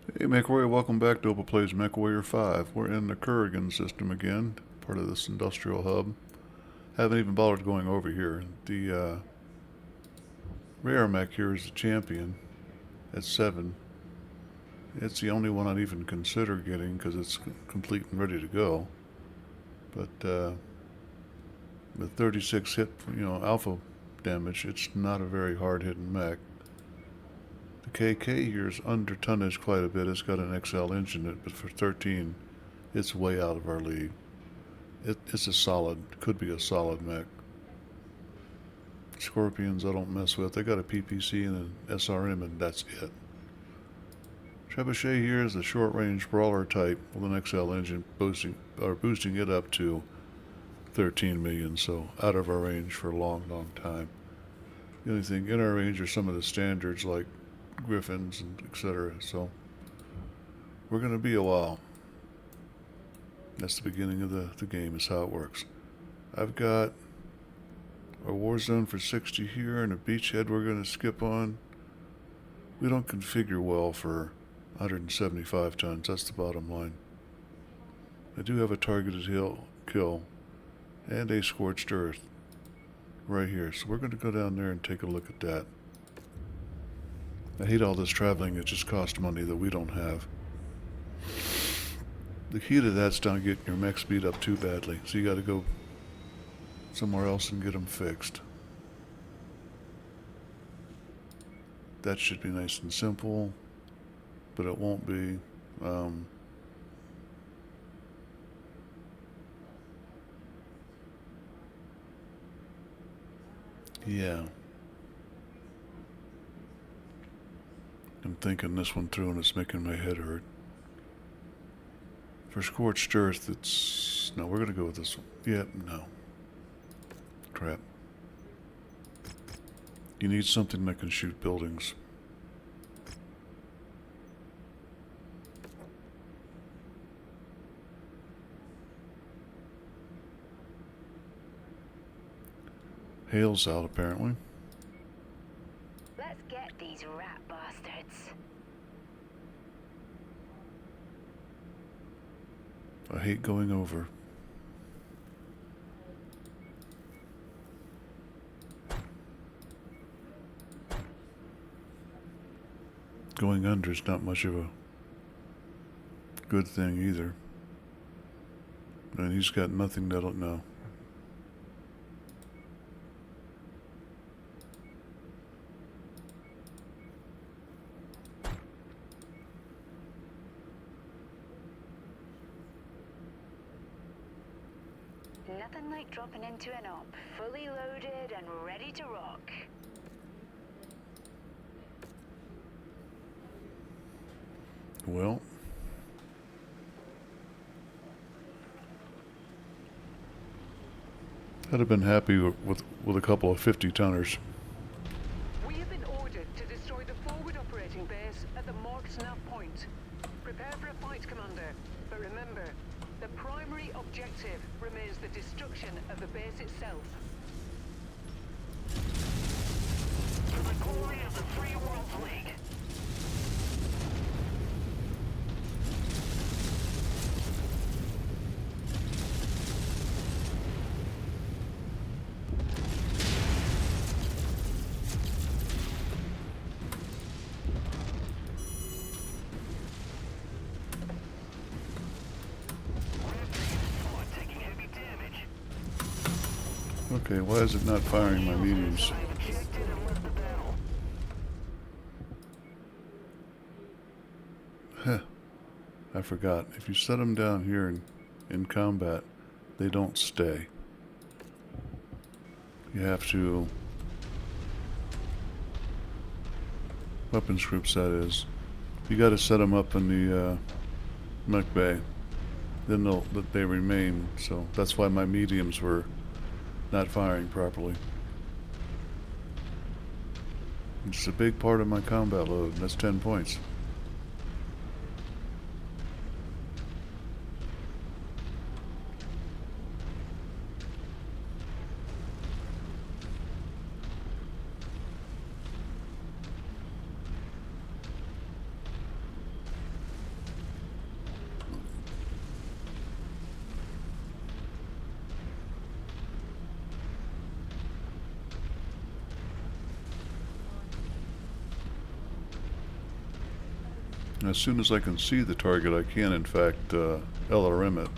Hey MechWarrior, welcome back to Open Plays MechWarrior 5. We're in the Kurgan system again, part of this industrial hub. Haven't even bothered going over here. The rare mech here is the champion at 7. It's the only one I'd even consider getting because it's complete and ready to go. But with 36 hit, alpha damage, it's not a very hard-hitting mech. The KK here is under tonnage quite a bit. It's got an XL engine in it, but for 13, it's way out of our league. It's a solid, could be a solid mech. Scorpions I don't mess with. They got a PPC and an SRM, and that's it. Trebuchet here is a short-range brawler type with an XL engine, boosting it up to 13 million, so out of our range for a long, long time. The only thing in our range are some of the standards like Griffins and etc. So we're going to be a while. That's the beginning of the game, is how it works. I've got a war zone for 60 here and a beachhead we're going to skip on. We don't configure well for 175 tons. That's the bottom line. I do have a targeted kill and a scorched earth right here. So we're going to go down there and take a look at that. I hate all this traveling. It just costs money that we don't have. The key to that's not getting your mech speed up too badly. So you got to go somewhere else and get them fixed. That should be nice and simple, but it won't be. Yeah. I'm thinking this one through and it's making my head hurt. For scorched earth, it's... No, we're going to go with this one. Yep, no. Crap. You need something that can shoot buildings. Hail's out, apparently. Let's get these rat bastards. I hate going over. Going under is not much of a good thing either. And he's got nothing that'll know. Nothing like dropping into an op, fully loaded and ready to rock. Well, I'd have been happy with a couple of 50-tonners. We have been ordered to destroy the forward operating base at the marked nav point. Prepare for a fight, Commander. But remember, the primary objective remains the destruction of the base itself. For the glory of the Free World League. Okay, why is it not firing my mediums? Heh, I forgot. If you set them down here in combat, they don't stay. You have to... Weapons groups, that is. You got to set them up in the mech bay. Then they remain, so that's why my mediums were not firing properly. It's a big part of my combat load, and that's 10 points. As soon as I can see the target, I can in fact LRM it.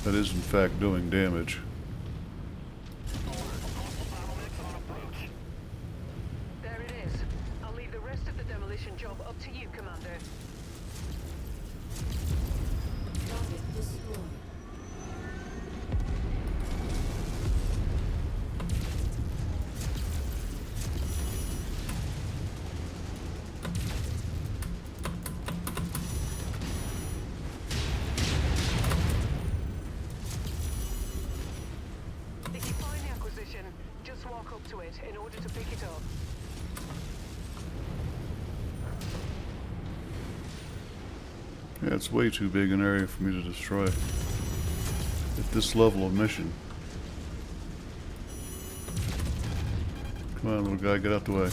That is in fact doing damage. There it is. I'll leave the rest of the demolition job up to you, Commander. Target destroyed. If you find the acquisition, just walk up to it in order to pick it up. Yeah, it's way too big an area for me to destroy at this level of mission. Come on, little guy, get out the way.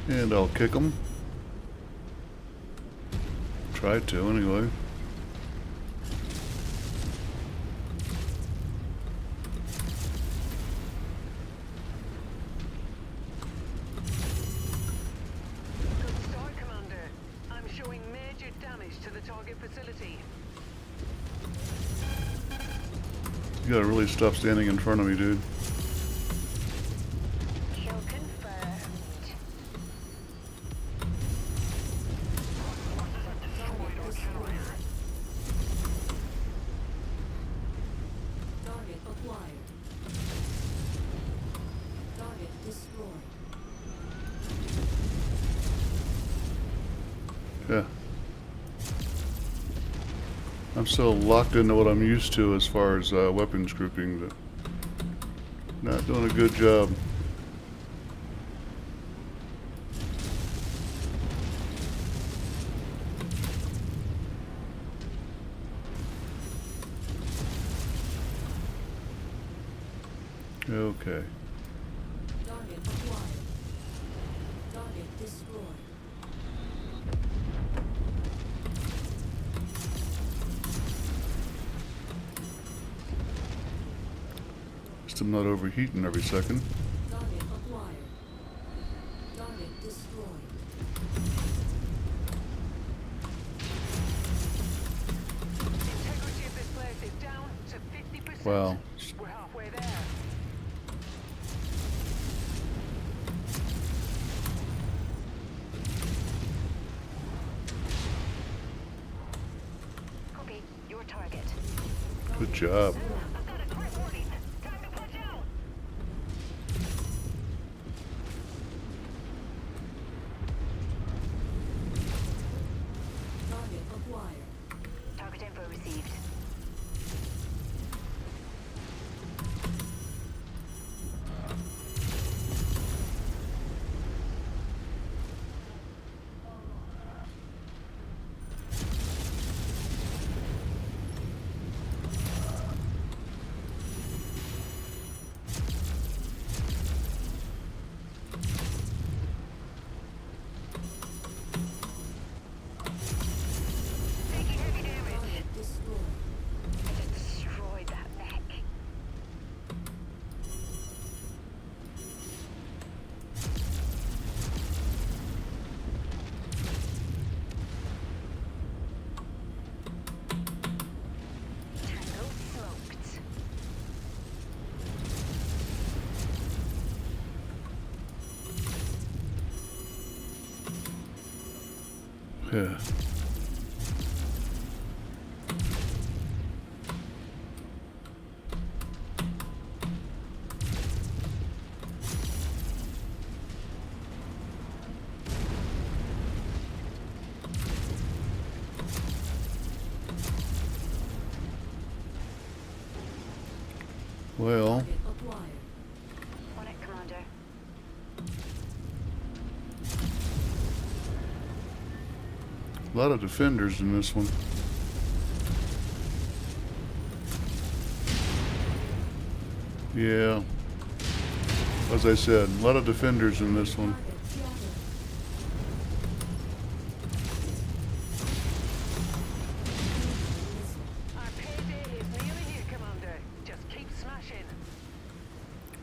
And I'll kick him. Try to, anyway. Good start, Commander. I'm showing major damage to the target facility. You gotta really stop standing in front of me, dude. Kill confirmed. Target acquired. Target destroyed. Yeah. I'm so locked into what I'm used to as far as weapons grouping that not doing a good job. Okay. Target acquired. Target destroyed. Just I'm not overheating every second. Target acquired. Target destroyed. The integrity of this place is down to 50%. Wow. We're halfway there. Copy. Your target. Good job. I've got a crit warning. Time to punch out. Target acquired. Target info received. Taking heavy damage. Target destroyed. I just destroyed that mech. Tango smoked. Yeah. Well, Target acquired. On it, Commander. a lot of defenders in this one. Yeah. As I said, a lot of defenders in this one. Target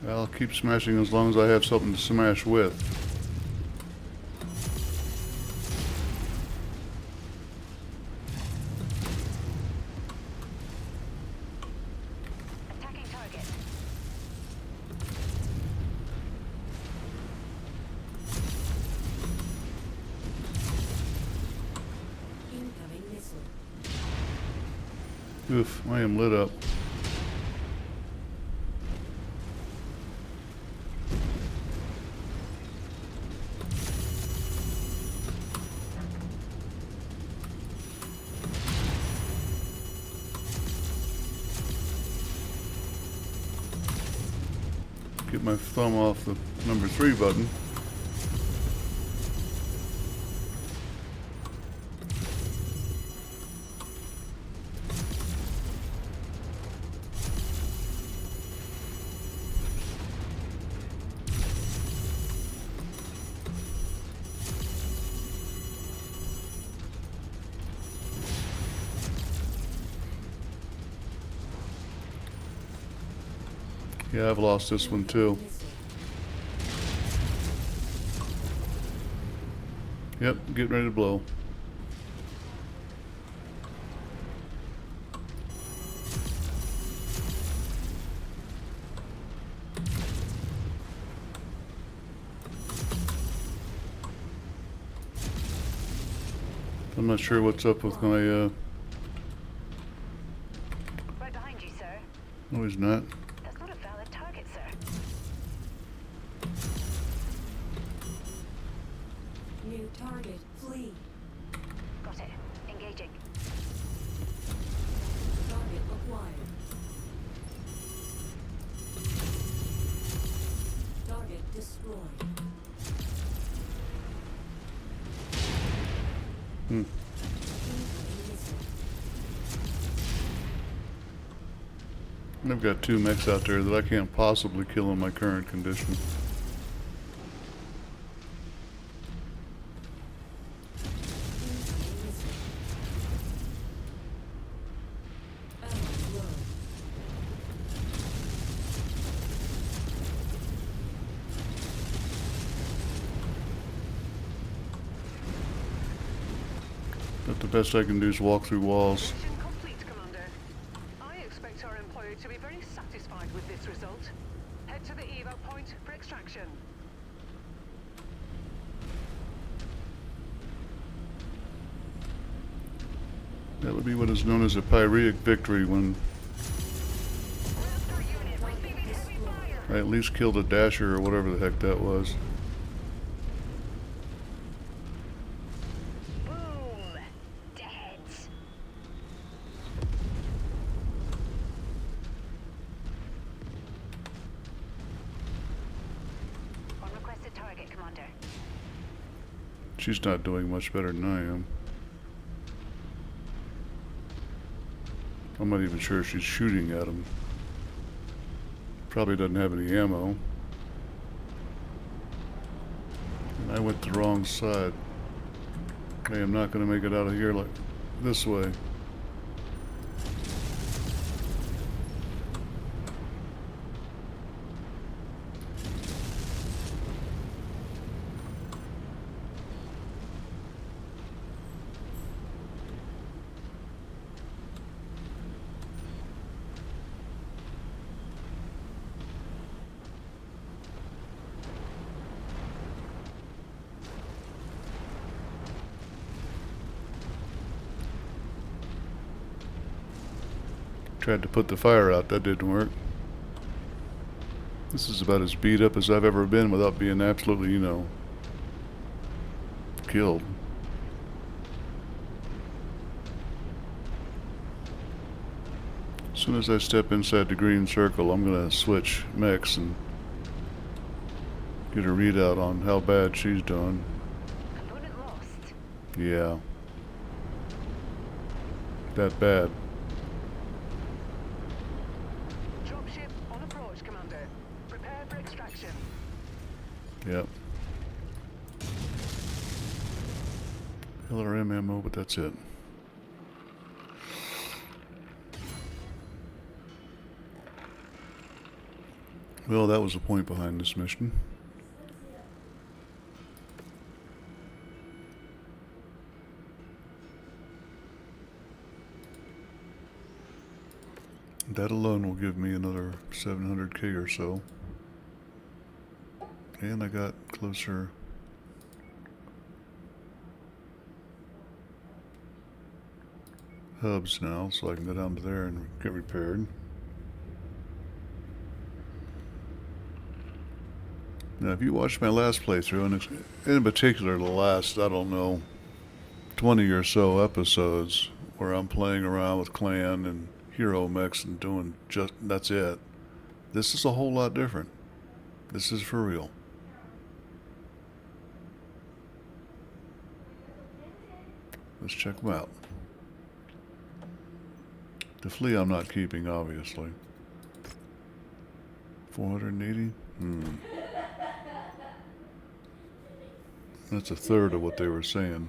I'll keep smashing as long as I have something to smash with. Attacking target. Incoming missile. Oof, I am lit up. Get my thumb off the number 3 button. Yeah, I've lost this one too. Missile. Yep, getting ready to blow. I'm not sure what's up with my, Right behind you, sir. no he's not. That's not a valid target, sir. New target. Flee. Got it. Engaging. Target acquired. Target destroyed. Incoming missile. I've got 2 mechs out there that I can't possibly kill in my current condition. Incoming missile. Allied low. But the best I can do is walk through walls. Mission complete, Commander. I expect our employer to be very satisfied with this result. Head to the eval point for extraction. That would be what is known as a Pyrrhic victory, when Raptor unit receiving heavy fire. I at least killed a dasher or whatever the heck that was. Boom. Dead. On requested target, Commander. She's not doing much better than I am. I'm not even sure she's shooting at him. Probably doesn't have any ammo. And I went the wrong side. I am not going to make it out of here like this way. Tried to put the fire out, that didn't work. This is about as beat up as I've ever been without being absolutely, you know, killed. As soon as I step inside the green circle, I'm gonna switch mechs and get a readout on how bad she's doing. Component lost. Yeah. That bad. Dropship on approach, Commander. Prepare for extraction. Yep. LRM ammo, but that's it. Well, that was the point behind this mission. That alone will give me another 700k or so. And I got closer. Hubs now, so I can go down to there and get repaired. Now, if you watched my last playthrough, and in particular the last, I don't know, 20 or so episodes where I'm playing around with clan and hero mechs and doing just, that's it. This is a whole lot different. This is for real. Let's check them out. The flea I'm not keeping, obviously. 480? That's a third of what they were saying.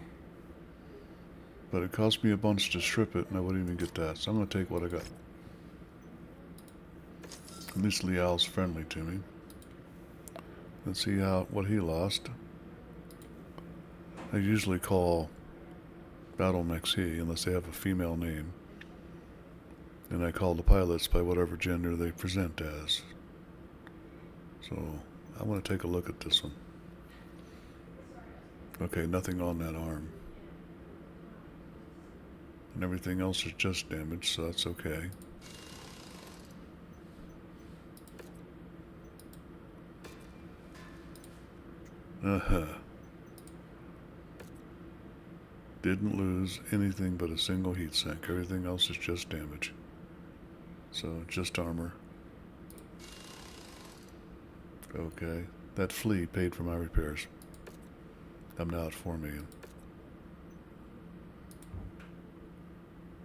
But it cost me a bunch to strip it, and I wouldn't even get that. So I'm going to take what I got. At least Liao's friendly to me. Let's see what he lost. I usually call battlemechs he, unless they have a female name. And I call the pilots by whatever gender they present as. So I want to take a look at this one. Okay, nothing on that arm. And everything else is just damage, so that's okay. Didn't lose anything but a single heat sink. Everything else is just damage. So, just armor. Okay. That flea paid for my repairs. I'm now at 4 million.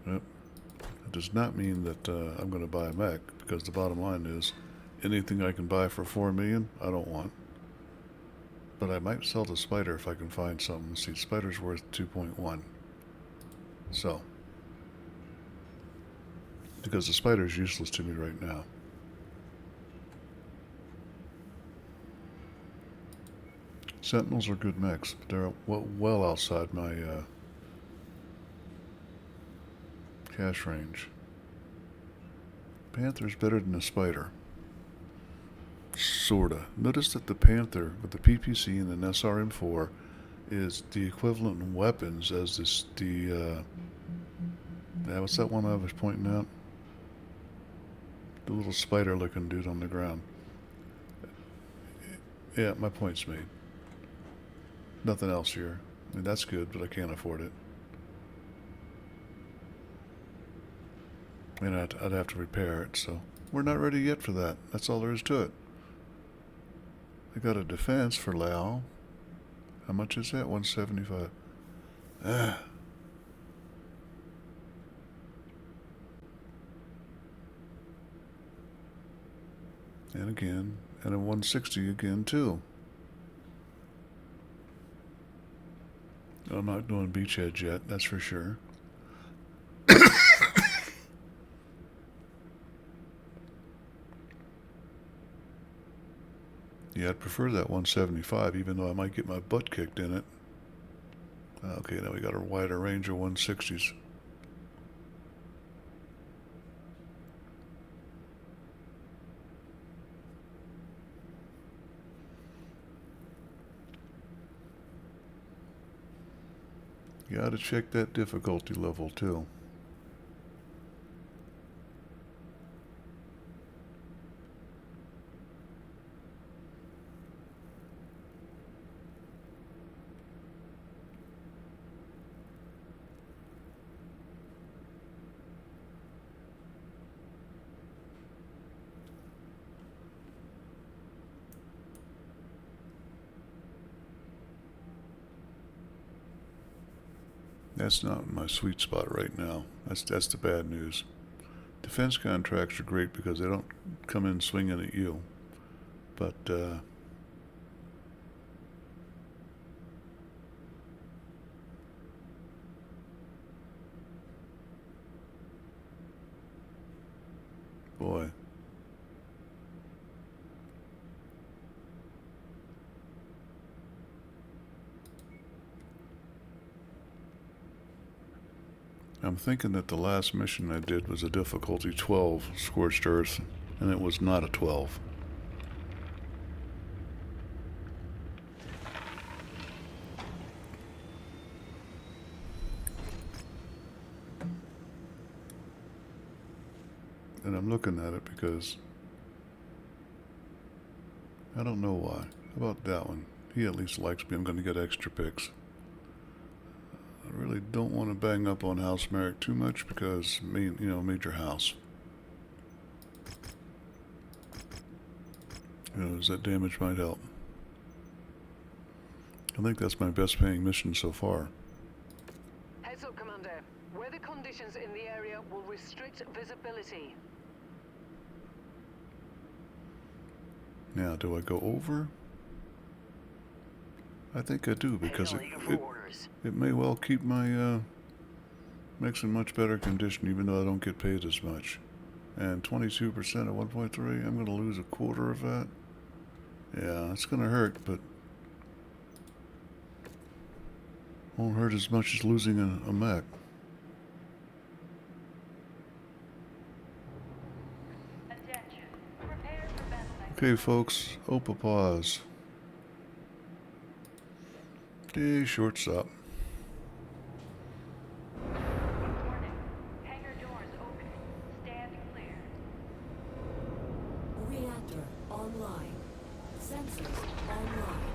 Yep. That does not mean that I'm going to buy a mech, because the bottom line is anything I can buy for 4 million, I don't want. But I might sell the spider if I can find something. See, spider's worth 2.1. So. Because the spider's useless to me right now. Sentinels are good mechs, but they're well outside my cash range. Panther's better than the spider. Sorta. Notice that the Panther with the PPC and an SRM4 is the equivalent in weapons as this what's that one I was pointing out? The little spider looking dude on the ground. Yeah, my point's made. Nothing else here. I mean, that's good, but I can't afford it. And I'd have to repair it, so we're not ready yet for that. That's all there is to it. I got a defense for Lao. How much is that? 175. Ah. And again, and a 160 again too. I'm not doing beachheads yet, that's for sure. Yeah, I'd prefer that 175, even though I might get my butt kicked in it. Okay, now we got a wider range of 160s. You gotta check that difficulty level too. That's not my sweet spot right now. That's the bad news. Defense contracts are great because they don't come in swinging at you. But, boy. I'm thinking that the last mission I did was a difficulty 12, Scorched Earth, and it was not a 12. And I'm looking at it because I don't know why. How about that one? He at least likes me. I'm going to get extra picks. I really don't want to bang up on House Merrick too much because, major house. That damage might help. I think that's my best paying mission so far. Heads up, Commander. Weather conditions in the area will restrict visibility. Now, do I go over? I think I do because it may well keep my mechs in much better condition even though I don't get paid as much. And 22% at 1.3, I'm going to lose a quarter of that. Yeah, it's going to hurt, but won't hurt as much as losing a mech. Attention. Prepare for battlemechs. Okay, folks, Opa pause. Okay, shorts up. Warning. Hangar doors open. Stand clear. Reactor online. Sensors online.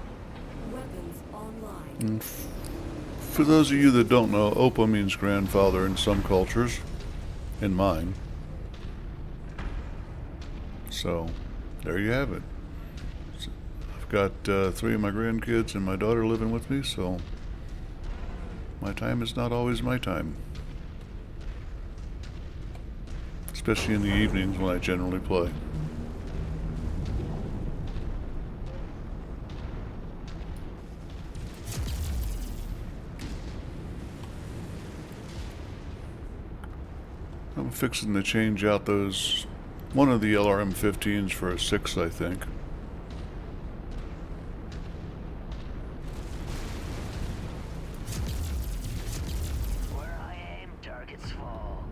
Weapons online. And for those of you that don't know, Opa means grandfather in some cultures. In mine. So, there you have it. I've got 3 of my grandkids and my daughter living with me, so my time is not always my time. Especially in the evenings when I generally play. I'm fixing to change out one of the LRM-15s for a 6, I think. Where I aim, targets fall.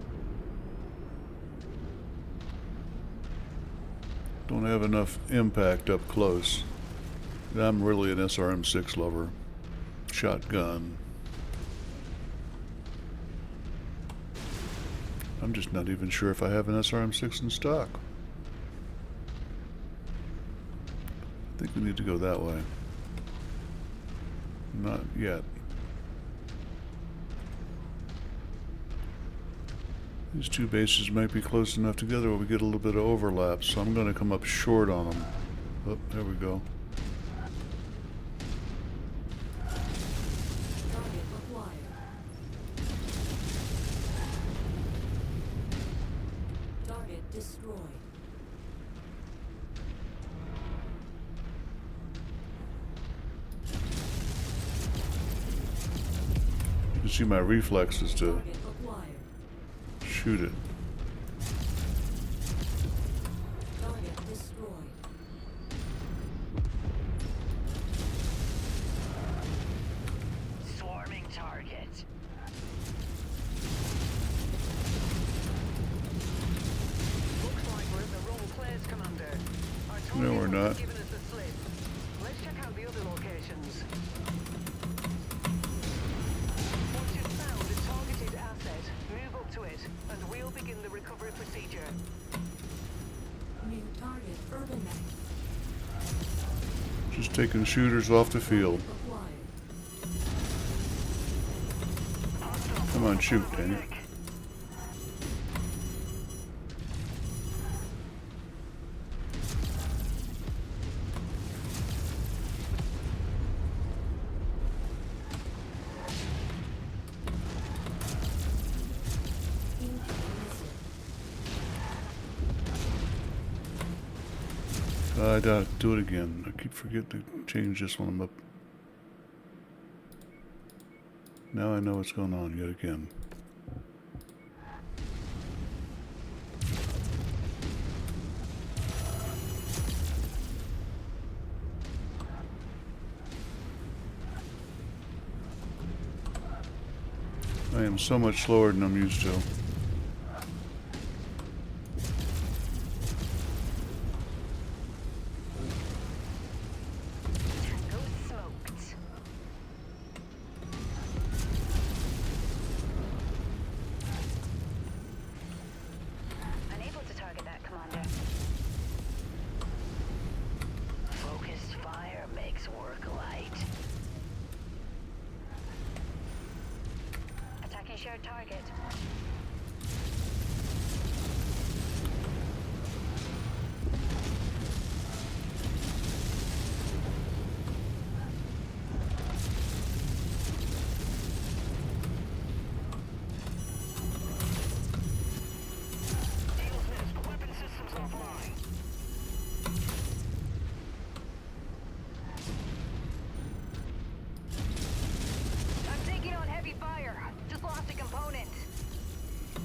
Don't have enough impact up close. I'm really an SRM-6 lover. Shotgun. I'm just not even sure if I have an SRM-6 in stock. I think we need to go that way. Not yet. These two bases might be close enough together where we get a little bit of overlap, so I'm going to come up short on them. Oh, there we go. Target acquired. Target destroyed. You can see my reflexes to Target acquired. shoot it. Target destroyed. Swarming target. Looks like we're at the wrong place, Commander. Our No, we're target not. has given us the slip. Let's check out the other locations. Once you've found a targeted asset, move up to it, and we'll begin the recovery procedure. New target urban mech. Just taking shooters off the field. Acquired. Come on, shoot, dang it. Incoming missile. I gotta do it again. I keep forgetting to change this one up. Now I know what's going on yet again. I am so much slower than I'm used to. Tango smoked. Unable to target that, Commander. Focused fire makes work light. Attacking shared target. Weapon systems offline. I'm taking on heavy fire. Just lost a component.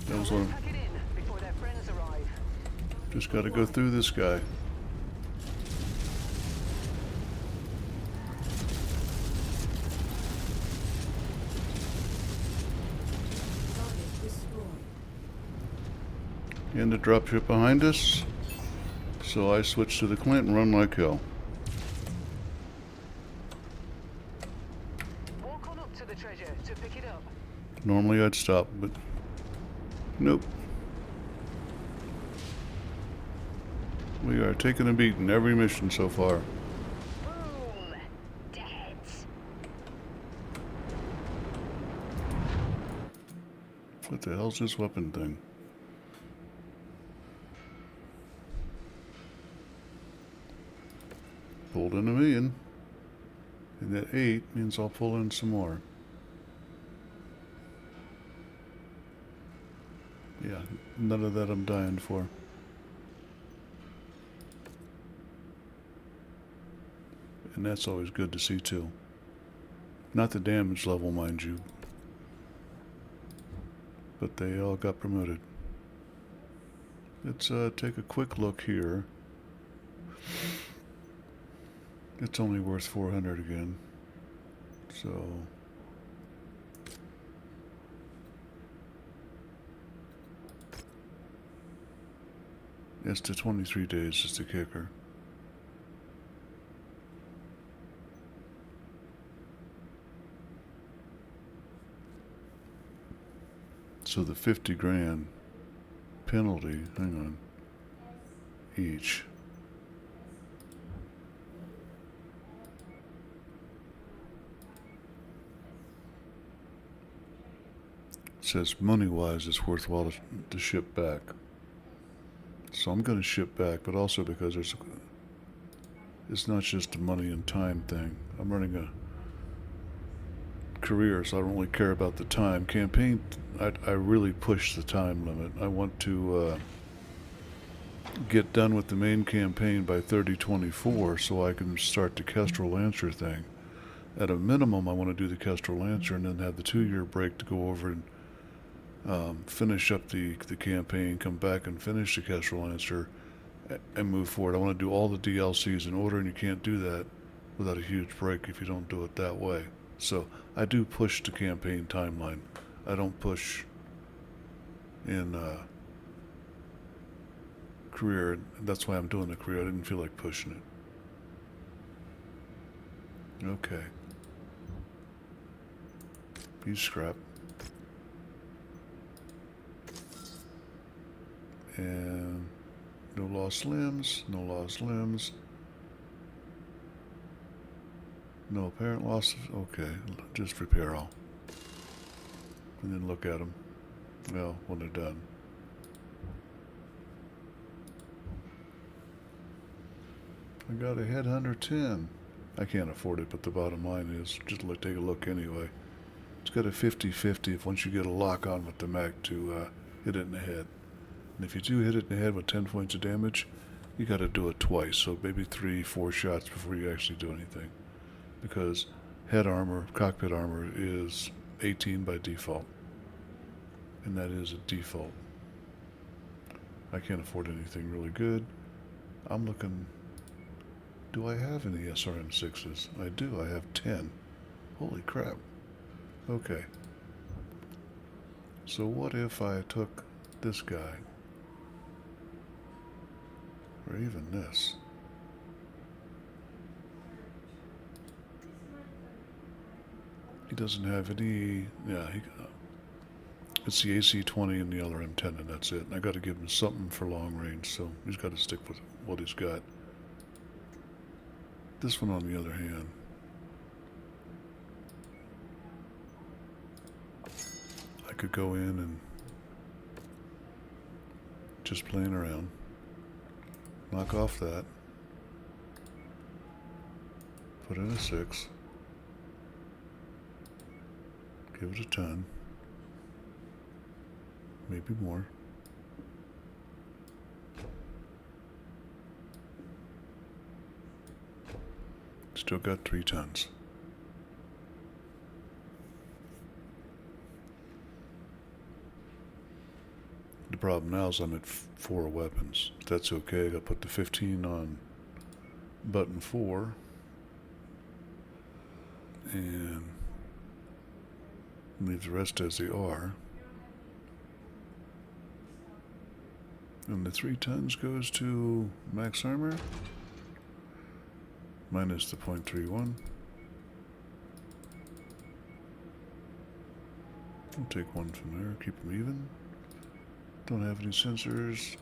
That was one. Pack it in before their friends arrive. Just got to go through this guy. Target destroyed. And the dropship behind us. So I switch to the Clint and run like hell. Walk on up to the treasure to pick it up. Normally I'd stop, but nope. We are taking a beating every mission so far. Boom. Dead. What the hell's this weapon thing? Pulled in 1,000,000. And that 8 means I'll pull in some more. Yeah, none of that I'm dying for. And that's always good to see too. Not the damage level, mind you. But they all got promoted. Let's take a quick look here. It's only worth 400 again. So it's to 23 days is the kicker. So the 50 grand penalty, hang on, each. Says money-wise it's worthwhile to ship back. So I'm going to ship back, but also because it's not just a money and time thing. I'm running a career, so I don't really care about the time. Campaign, I really push the time limit. I want to get done with the main campaign by 3024 so I can start the Kestrel Lancer thing. At a minimum, I want to do the Kestrel Lancer and then have the 2-year break to go over and finish up the campaign, come back and finish the Kestrel Lancer, and move forward. I want to do all the DLCs in order, and you can't do that without a huge break if you don't do it that way. So I do push the campaign timeline. I don't push in career. That's why I'm doing the career. I didn't feel like pushing it. Okay. He's scrap. And no lost limbs, no lost limbs. No apparent loss. Okay, just repair all. And then look at them. Well, when they're done. I got a Headhunter 10. I can't afford it, but the bottom line is, just take a look anyway. It's got a 50-50 if once you get a lock on with the mech to hit it in the head. And if you do hit it in the head with 10 points of damage, you got to do it twice. So maybe 3-4 shots before you actually do anything. Because head armor, cockpit armor is 18 by default. And that is a default. I can't afford anything really good. I'm looking... Do I have any SRM6s? I do. I have 10. Holy crap. Okay. So what if I took this guy? Or even this? He doesn't have any... Yeah, it's the AC-20 and the LRM-10, and that's it. And I got to give him something for long range, so he's got to stick with what he's got. This one, on the other hand, I could go in and just playing around, knock off that, put in a 6, give it a 10, maybe more. Still got 3 tons. The problem now is I'm at 4 weapons. That's okay. I gotta put the 15 on button 4. And leave the rest as they are. And the 3 tons goes to max armor. Minus the 0.31. I'll take 1 from there, keep them even. Don't have any sensors.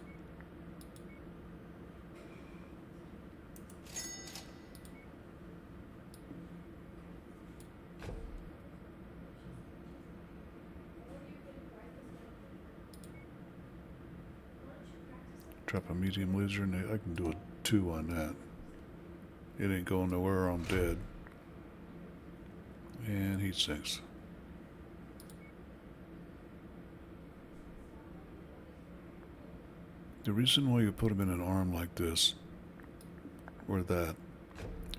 Drop a medium laser and I can do a 2 on that. It ain't going nowhere, I'm dead. And heat sinks. The reason why you put him in an arm like this, or that,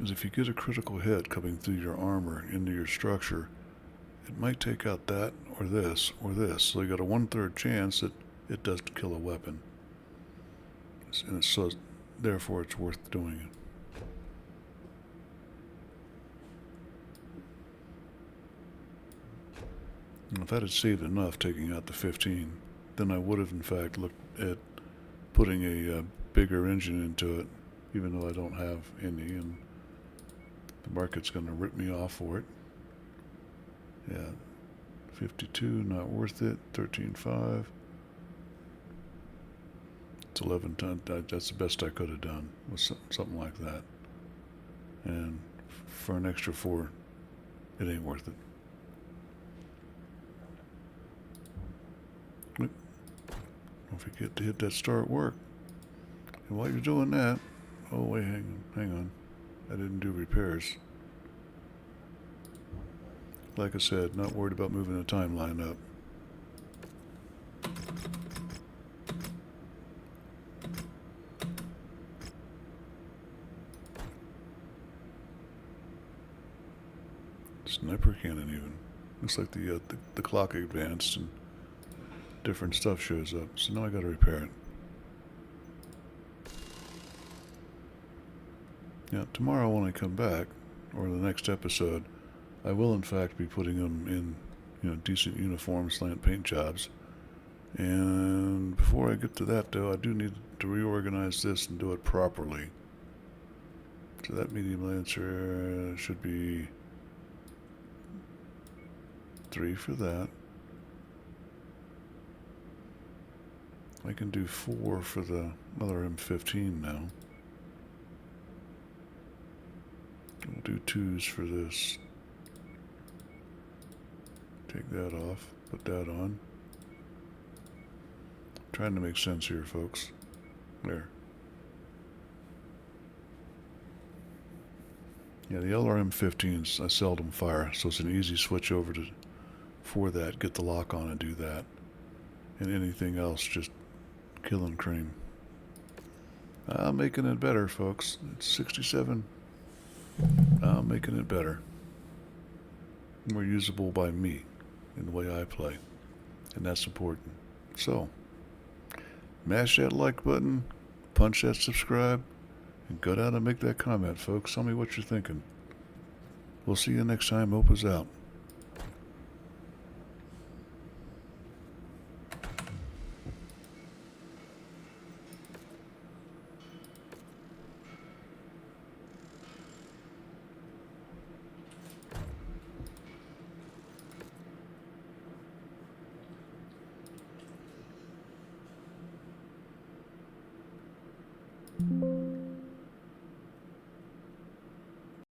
is if you get a critical hit coming through your armor into your structure, it might take out that, or this, or this. So you got a 1/3 chance that it does kill a weapon. And so, therefore, it's worth doing it. And if that had saved enough taking out the 15, then I would have in fact looked at putting a bigger engine into it, even though I don't have any, and the market's going to rip me off for it. Yeah, 52, not worth it. 13.5. It's 11 ton. That's the best I could have done, was something like that. And for an extra 4, it ain't worth it. Don't forget to hit that start work. And while you're doing that, oh wait, hang on. I didn't do repairs. Like I said, not worried about moving the timeline up. Sniper cannon even. Looks like the clock advanced and different stuff shows up. So now I gotta repair it. Now tomorrow when I come back, or the next episode, I will in fact be putting them in, decent uniform slant paint jobs. And before I get to that though, I do need to reorganize this and do it properly. So that medium lancer should be 3 for that. I can do 4 for the other M15 now. We'll do 2s for this. Take that off, put that on. Trying to make sense here, folks. There. Yeah, the LRM-15s I seldom fire, so it's an easy switch over to for that, get the lock on and do that. And anything else, just kill and cream. I'm making it better, folks. It's 67. I'm making it better. More usable by me in the way I play. And that's important. So, mash that like button, punch that subscribe, and go down and make that comment, folks. Tell me what you're thinking. We'll see you next time. Opa's out.